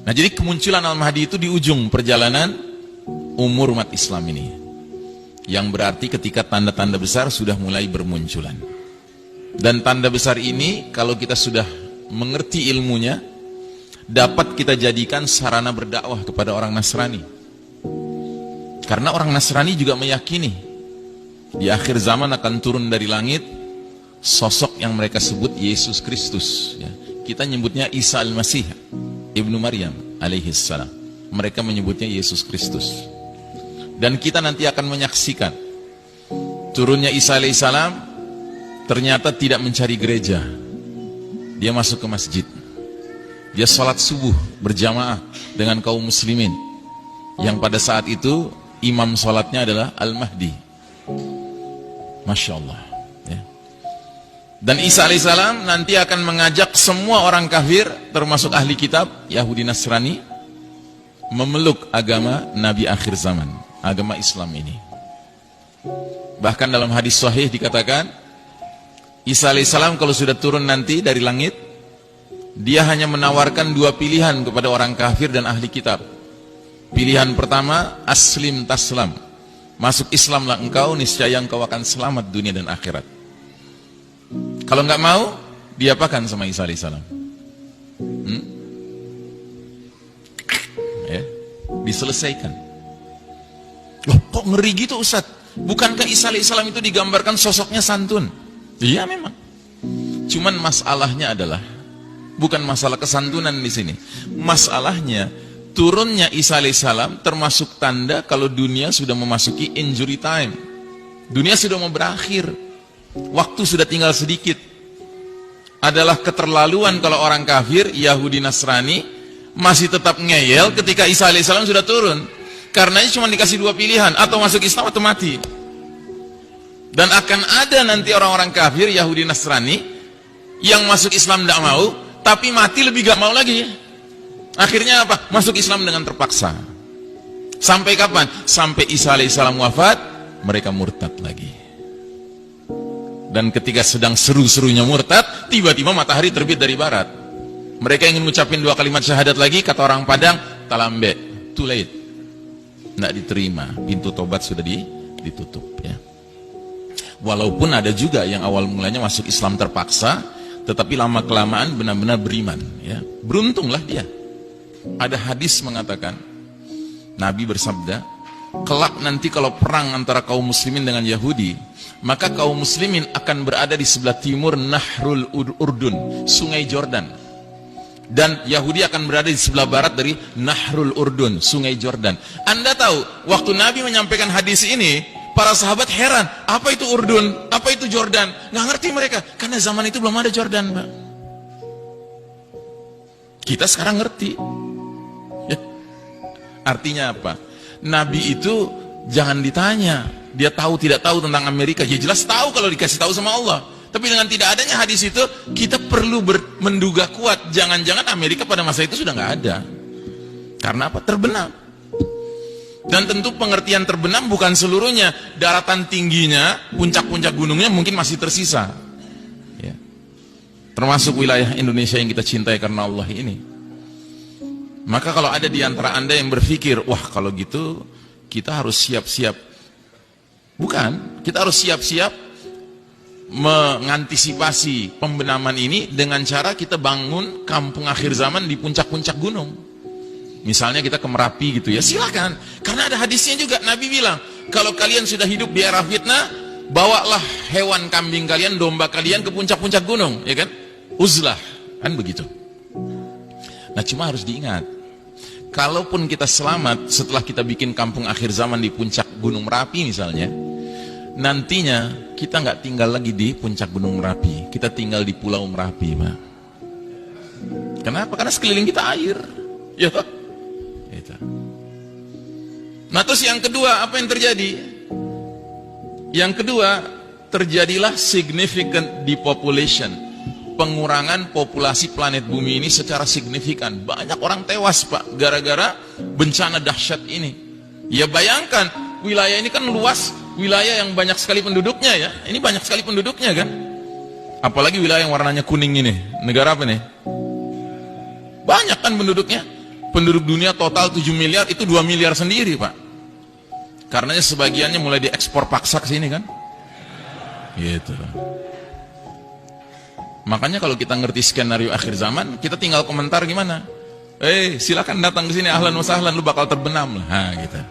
Nah, jadi kemunculan Al-Mahdi itu di ujung perjalanan umur umat Islam ini. Yang berarti ketika tanda-tanda besar sudah mulai bermunculan. Dan tanda besar ini kalau kita sudah mengerti ilmunya, dapat kita jadikan sarana berdakwah kepada orang Nasrani. Karena orang Nasrani juga meyakini di akhir zaman akan turun dari langit sosok yang mereka sebut Yesus Kristus, ya. Kita nyebutnya Isa Al-Masih Ibnu Maryam alaihissalam. Mereka menyebutnya Yesus Kristus. Dan kita nanti akan menyaksikan turunnya Isa alaihissalam. Ternyata tidak mencari gereja. Dia masuk ke masjid. Dia sholat subuh berjamaah dengan kaum muslimin, yang pada saat itu imam sholatnya adalah Al-Mahdi. Masya Allah, ya. Dan Isa alaihissalam nanti akan mengajak semua orang kafir, termasuk ahli kitab Yahudi Nasrani, memeluk agama Nabi akhir zaman, agama Islam ini. Bahkan dalam hadis sahih dikatakan, Isa alaihissalam kalau sudah turun nanti dari langit, dia hanya menawarkan dua pilihan kepada orang kafir dan ahli kitab. Pilihan pertama, aslim taslam, masuk Islamlah engkau, niscaya engkau akan selamat dunia dan akhirat. Kalau nggak mau, diapakan sama Isa alaihissalam? Ya, diselesaikan. Loh, kok ngeri gitu Ustaz? Bukankah Isa alaihissalam itu digambarkan sosoknya santun? Iya memang. Cuman masalahnya adalah bukan masalah kesantunan di sini. Masalahnya turunnya Isa alaihissalam termasuk tanda kalau dunia sudah memasuki injury time. Dunia sudah mau berakhir. Waktu sudah tinggal sedikit. Adalah keterlaluan kalau orang kafir, Yahudi Nasrani masih tetap ngeyel ketika Isa alaihissalam sudah turun. Karenanya cuma dikasih dua pilihan, atau masuk Islam atau mati. Dan akan ada nanti orang-orang kafir, Yahudi Nasrani, yang masuk Islam tidak mau, tapi mati lebih gak mau lagi. Akhirnya apa? Masuk Islam dengan terpaksa. Sampai kapan? Sampai Isa alaihissalam wafat, mereka murtad lagi. Dan ketika sedang seru-serunya murtad, tiba-tiba matahari terbit dari barat. Mereka ingin mengucapkan dua kalimat syahadat lagi, kata orang Padang, talambe, too late. Tidak diterima, pintu tobat sudah ditutup, ya. Walaupun ada juga yang awal mulanya masuk Islam terpaksa, tetapi lama-kelamaan benar-benar beriman, ya. Beruntunglah dia. Ada hadis mengatakan, Nabi bersabda, kelak nanti kalau perang antara kaum muslimin dengan Yahudi, maka kaum muslimin akan berada di sebelah timur Nahrul Urdun, sungai Jordan. Dan Yahudi akan berada di sebelah barat dari Nahrul Urdun, sungai Jordan. Anda tahu, waktu Nabi menyampaikan hadis ini, para sahabat heran, apa itu Urdun, apa itu Jordan? Nggak ngerti mereka, karena zaman itu belum ada Jordan, Pak. Kita sekarang ngerti. Ya. Artinya apa? Nabi itu jangan ditanya, dia tahu tidak tahu tentang Amerika. Ya jelas tahu kalau dikasih tahu sama Allah. Tapi dengan tidak adanya hadis itu, kita perlu menduga kuat, jangan-jangan Amerika pada masa itu sudah nggak ada. Karena apa? Terbenam. Dan tentu pengertian terbenam bukan seluruhnya. Daratan tingginya, puncak-puncak gunungnya mungkin masih tersisa, ya. Termasuk wilayah Indonesia yang kita cintai karena Allah ini. Maka kalau ada di antara Anda yang berpikir, wah kalau gitu kita harus siap-siap. Bukan, kita harus siap-siap mengantisipasi pembenaman ini dengan cara kita bangun kampung akhir zaman di puncak-puncak gunung. Misalnya kita ke Merapi gitu ya, silakan. Karena ada hadisnya juga, Nabi bilang, kalau kalian sudah hidup di era fitnah, bawalah hewan kambing kalian, domba kalian ke puncak-puncak gunung, ya kan? Uzlah, kan begitu. Nah cuma harus diingat, kalaupun kita selamat setelah kita bikin kampung akhir zaman di puncak Gunung Merapi misalnya, nantinya kita nggak tinggal lagi di puncak Gunung Merapi, kita tinggal di Pulau Merapi, Pak. Kenapa? Karena sekeliling kita air, ya. Nah terus yang kedua, apa yang terjadi? Yang kedua, terjadilah significant depopulation, pengurangan populasi planet bumi ini secara signifikan. Banyak orang tewas, Pak, gara-gara bencana dahsyat ini. Ya bayangkan, wilayah ini kan luas, wilayah yang banyak sekali penduduknya, ya. Ini banyak sekali penduduknya kan. Apalagi wilayah yang warnanya kuning ini. Negara apa nih? Banyak kan penduduknya. Penduduk dunia total 7 miliar, itu 2 miliar sendiri, Pak. Karenanya sebagiannya mulai diekspor paksa ke sini kan. Gitu. Makanya kalau kita ngerti skenario akhir zaman, kita tinggal komentar gimana? Silakan datang ke sini, ahlan wa sahlan, lu bakal terbenam lah, gitu.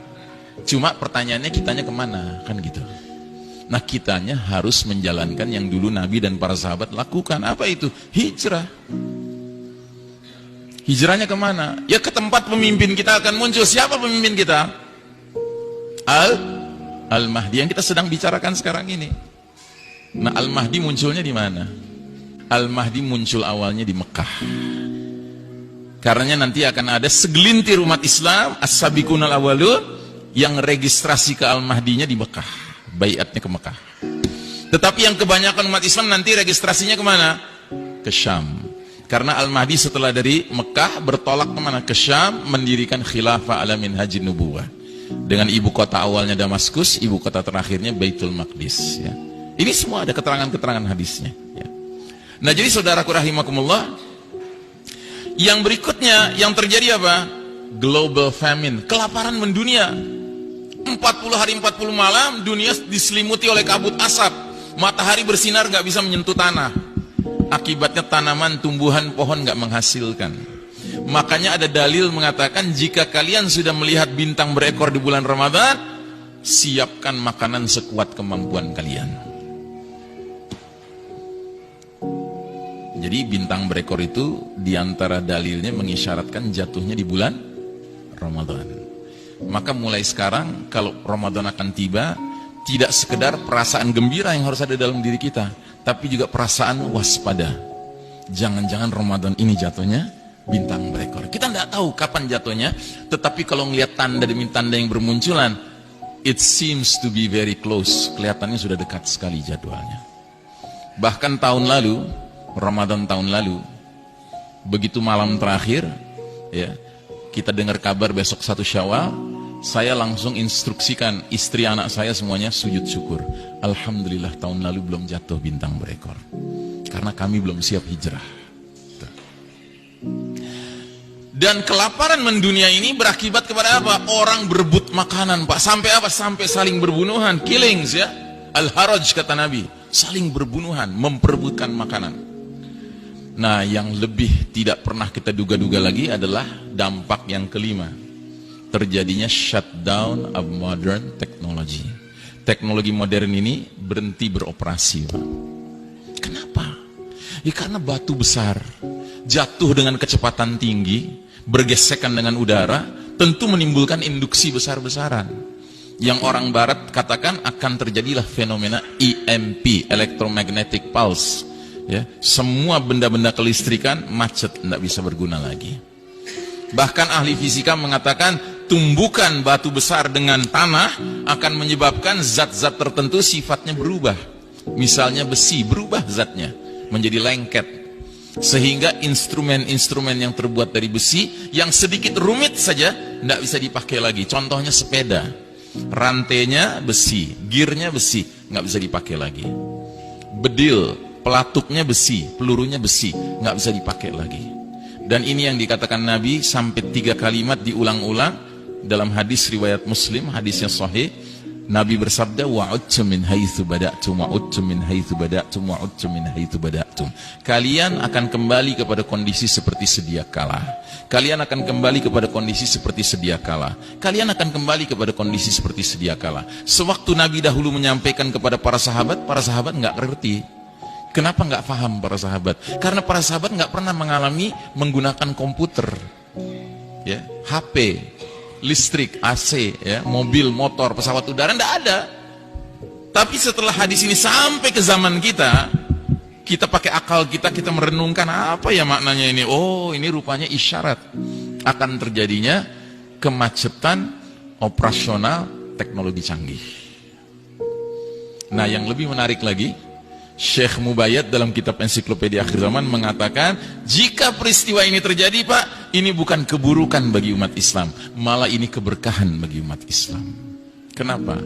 Cuma pertanyaannya kitanya kemana, kan gitu. Nah, kitanya harus menjalankan yang dulu Nabi dan para sahabat lakukan. Apa itu? Hijrah. Hijrahnya kemana? Ya ke tempat pemimpin kita akan muncul. Siapa pemimpin kita? Al-Mahdi yang kita sedang bicarakan sekarang ini. Nah, Al-Mahdi munculnya di mana? Al-Mahdi muncul awalnya di Mekah. Karenanya nanti akan ada segelintir umat Islam, as-sabiqunal awwalun, yang registrasi ke Al-Mahdinya di Mekah. Baiatnya ke Mekah. Tetapi yang kebanyakan umat Islam nanti registrasinya kemana? Ke Syam. Karena Al-Mahdi setelah dari Mekah bertolak kemana? Ke Syam, mendirikan khilafah ala minhajin nubuwah. Dengan ibu kota awalnya Damaskus, ibu kota terakhirnya Baitul Maqdis. Ya. Ini semua ada keterangan-keterangan hadisnya. Ya. Nah, jadi saudaraku rahimakumullah, yang berikutnya yang terjadi apa? Global famine, kelaparan mendunia. 40 hari 40 malam dunia diselimuti oleh kabut asap. Matahari bersinar gak bisa menyentuh tanah. Akibatnya tanaman, tumbuhan, pohon gak menghasilkan. Makanya ada dalil mengatakan jika kalian sudah melihat bintang berekor di bulan Ramadan, siapkan makanan sekuat kemampuan kalian. Jadi bintang berekor itu diantara dalilnya mengisyaratkan jatuhnya di bulan Ramadan. Maka mulai sekarang kalau Ramadan akan tiba, tidak sekedar perasaan gembira yang harus ada dalam diri kita, tapi juga perasaan waspada. Jangan-jangan Ramadan ini jatuhnya bintang berekor. Kita tidak tahu kapan jatuhnya, tetapi kalau melihat tanda demi tanda yang bermunculan, it seems to be very close. Kelihatannya sudah dekat sekali jadwalnya. Bahkan tahun lalu, Ramadan tahun lalu, begitu malam terakhir, ya, kita dengar kabar besok 1 Syawal, saya langsung instruksikan istri anak saya semuanya sujud syukur. Alhamdulillah tahun lalu belum jatuh bintang berekor. Karena kami belum siap hijrah. Dan kelaparan mendunia ini berakibat kepada apa? Orang berebut makanan, Pak. Sampai apa? Sampai saling berbunuhan, killings ya. Al-Haraj kata Nabi, saling berbunuhan, memperebutkan makanan. Nah, yang lebih tidak pernah kita duga-duga lagi adalah dampak yang kelima. Terjadinya shutdown of modern technology. Teknologi modern ini berhenti beroperasi, Pak. Kenapa? Ya karena batu besar jatuh dengan kecepatan tinggi, bergesekan dengan udara, tentu menimbulkan induksi besar-besaran. Yang orang barat katakan akan terjadilah fenomena EMP, electromagnetic pulse. Ya, semua benda-benda kelistrikan macet, tidak bisa berguna lagi. Bahkan ahli fisika mengatakan tumbukan batu besar dengan tanah akan menyebabkan zat-zat tertentu sifatnya berubah. Misalnya besi berubah zatnya menjadi lengket, sehingga instrumen-instrumen yang terbuat dari besi yang sedikit rumit saja tidak bisa dipakai lagi. Contohnya sepeda, rantainya besi, gearnya besi, nggak bisa dipakai lagi. Bedil, pelatuknya besi, pelurunya besi, nggak bisa dipakai lagi. Dan ini yang dikatakan Nabi sampai 3 kalimat diulang-ulang dalam hadis riwayat Muslim, hadisnya sahih. Nabi bersabda, wa'udtum min haitsu bada'tum, wa'udtum min haitsu bada'tum, wa'udtum min haitsu bada'tum. Kalian akan kembali kepada kondisi seperti sedia kala. Kalian akan kembali kepada kondisi seperti sedia kala. Kalian akan kembali kepada kondisi seperti sedia kala. Sewaktu Nabi dahulu menyampaikan kepada para sahabat nggak ngerti. Kenapa nggak paham para sahabat? Karena para sahabat nggak pernah mengalami menggunakan komputer, ya, HP, listrik, AC, ya, mobil, motor, pesawat udara, nggak ada. Tapi setelah hadis ini sampai ke zaman kita pakai akal kita merenungkan apa ya maknanya ini. Oh, ini rupanya isyarat akan terjadinya kemacetan operasional teknologi canggih. Nah, yang lebih menarik lagi, Syekh Mubayyad dalam kitab Ensiklopedia Akhir Zaman mengatakan, jika peristiwa ini terjadi, Pak, ini bukan keburukan bagi umat Islam, malah ini keberkahan bagi umat Islam. Kenapa?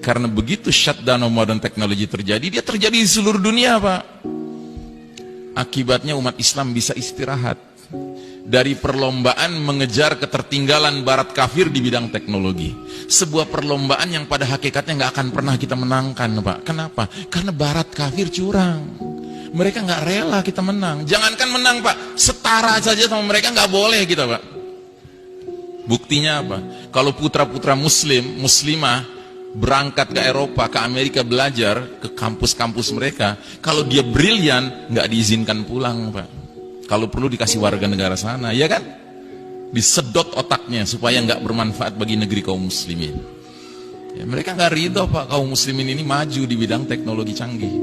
Karena begitu shutdown modern technology terjadi, dia terjadi di seluruh dunia, Pak. Akibatnya umat Islam bisa istirahat, dari perlombaan mengejar ketertinggalan barat kafir di bidang teknologi. Sebuah perlombaan yang pada hakikatnya nggak akan pernah kita menangkan, Pak. Kenapa? Karena barat kafir curang. Mereka nggak rela kita menang. Jangankan menang, Pak, setara saja sama mereka nggak boleh kita, Pak. Buktinya apa? Kalau putra-putra muslim, muslimah berangkat ke Eropa, ke Amerika belajar, ke kampus-kampus mereka, kalau dia brilian, nggak diizinkan pulang, Pak. Kalau perlu dikasih warga negara sana, ya kan? Disedot otaknya supaya nggak bermanfaat bagi negeri kaum muslimin. Ya, mereka nggak ridho, Pak, kaum muslimin ini maju di bidang teknologi canggih.